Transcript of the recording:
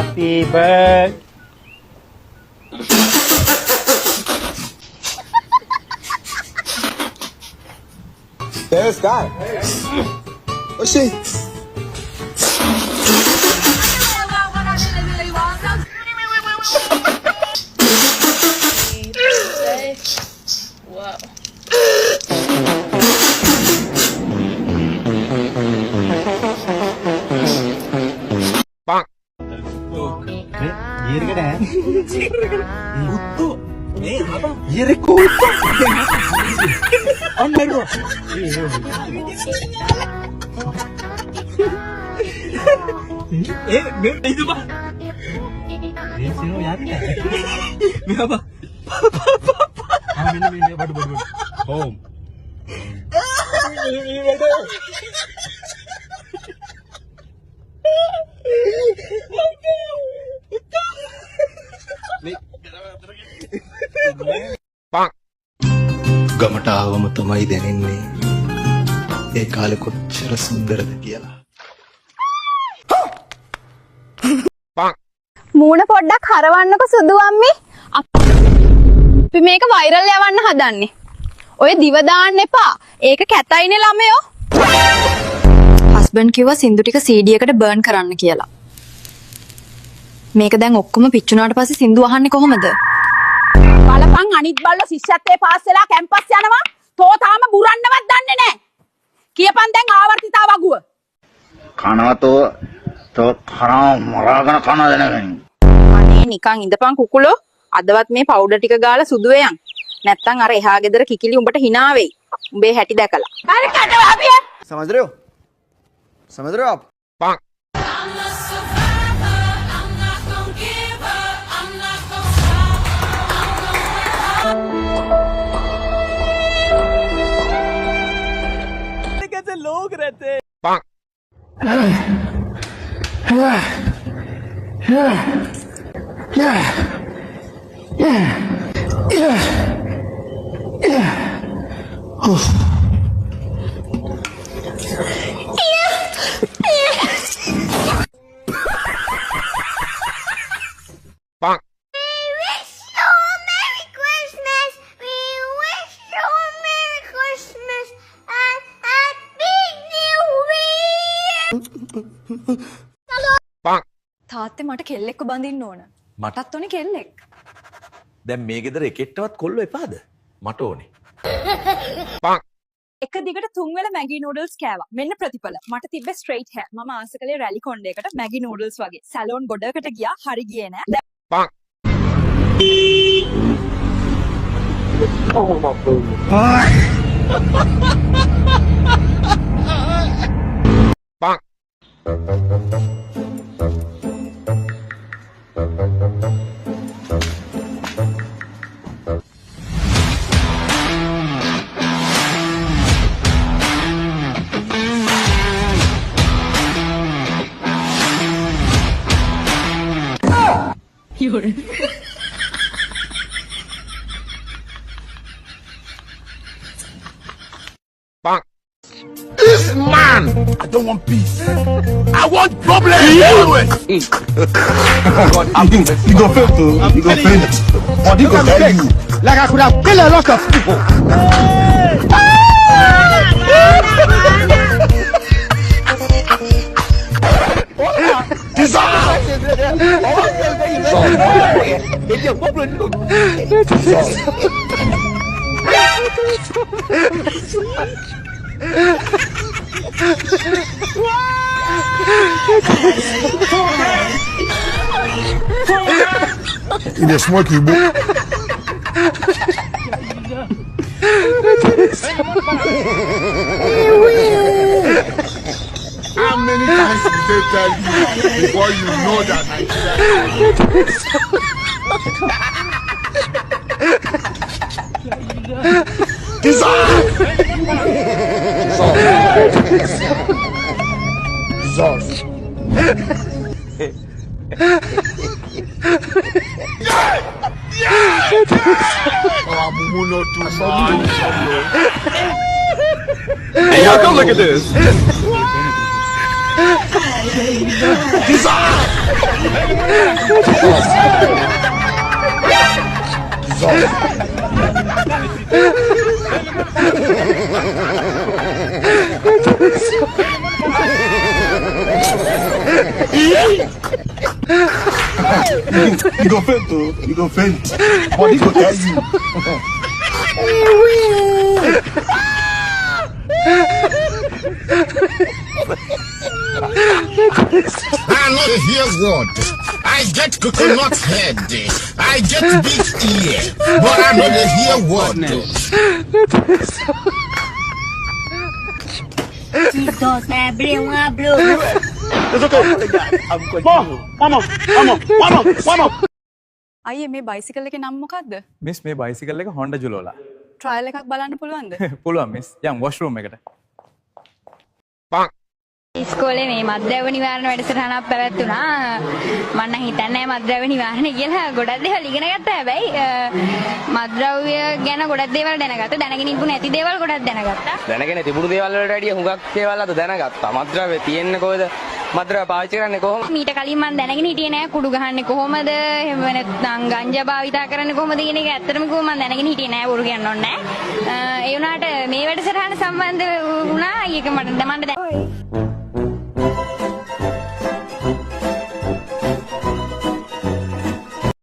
Happy birthday. There's Guy. What's she? Wow. Home. ගමට ආවම තමයි දැනෙන්නේ ඒ කාලේ කොච්චර සුන්දරද කියලා. මූණ පොඩ්ඩක් හරවන්නකො සුදු අම්මි. අපි මේක වෛරල් යවන්න හදන්නේ. ඔය දිව දාන්න එපා. ඒක කැතයිනේ ළමයෝ. හස්බන්ඩ් කිව්වා සින්දු ටික CD එකට බර්න් කරන්න කියලා. මේක දැන් ඔක්කොම පිච්චුනාට පස්සේ සින්දු අහන්නේ කොහමද? බලපන් අනිත් බල්ල ශිෂ්‍යත්වයේ පාස් වෙලා කැම්පස් යනවා. තෝ තාම බුරන්නවත් දන්නේ නැහැ. කියපන් දැන් ආවර්තිතා වගුව. කනවතෝ තෝ කරා මරාගෙන කන දෙනගනින්. අනේ නිකන් ඉඳපන් කුකුලෝ. අදවත් මේ පවුඩර් ටික ගාලා සුදු වෙයන්. නැත්තම් අර එහා ගෙදර කිකිලි උඹට hina වෙයි. උඹේ හැටි දැකලා. අර කට අපි समझ रहे हो? समझ रहे हो आप? कैसे लोग रहते තාත්තේ මට කෙල්ලෙක්ව බඳින්න ඕන. මටත් ඕනේ කෙල්ලෙක්. දැන් මේ ගෙදර එකෙක්ටවත් කොල්ලෝ එපාද? මට ඕනේ. එක දිගට 3 වෙල මැගි නූඩල්ස් කෑවා. මෙන්න ප්‍රතිඵල. මට තිබ්බේ ස්ට්‍රේට් හැර්. මම ආස කළේ රැලි කොණ්ඩයකට මැගි නූඩල්ස් වගේ. සැලෝන් ගොඩකට ගියා. හරි ගියේ නෑ. This man, I don't want peace. I want problems. You go fail to. You go fail. Body go tell you. Like I could have killed a lot of people. In a smoky book. How many times did they tell you before you know that Hey, y'all come look at this. You go faint, too. You go faint. Body go tell you. I know to hear word. I get coconut head. I get big ear. But I know to hear word. අයියේ මේ bicycle එකේ නම මොකද්ද? Miss මේ bicycle එක Honda ජුලෝලා. Trial එකක් බලන්න පුළුවන්ද? පුළුවන් මිස්. යම් වොෂ්රූම් එකට. ඉස්කෝලේ මේ මද්ද්‍රව්‍ය නිවාරණ වැඩසටහනක් පැවැත්වුණා. මම නම් හිතන්නේ මද්ද්‍රව්‍ය නිවාරණ කියලා ගොඩක් දේවල් ඉගෙන ගත්තා. හැබැයි මද්ද්‍රව්‍ය ගැන ගොඩක් දේවල් දැනගත්තා. දැනගෙන ඉබු නැති දේවල් ගොඩක් දැනගත්තා. දැනගෙන තිබුණු දේවල් වලට වැඩිය හුඟක් දේවල් අද දැනගත්තා. මද්ද්‍රව්‍ය තියෙන්නේ කොහෙද? මද්ද්‍රව්‍ය පාවිච්චි කරන්නේ කොහොමද? මීට කලින් මම දැනගෙන හිටියේ නෑ කුඩු ගහන්නේ කොහොමද? එහෙම නැත්නම් ගංජා භාවිතා කරන්නේ කොහොමද කියන එක ඇත්තටම කිව්වම මම දැනගෙන හිටියේ නෑ බොරු කියන්න ඕනේ නෑ. ඒ වුණාට මේ වැඩසටහන සම්බන්ධ වුණා. ඒක මට දැන්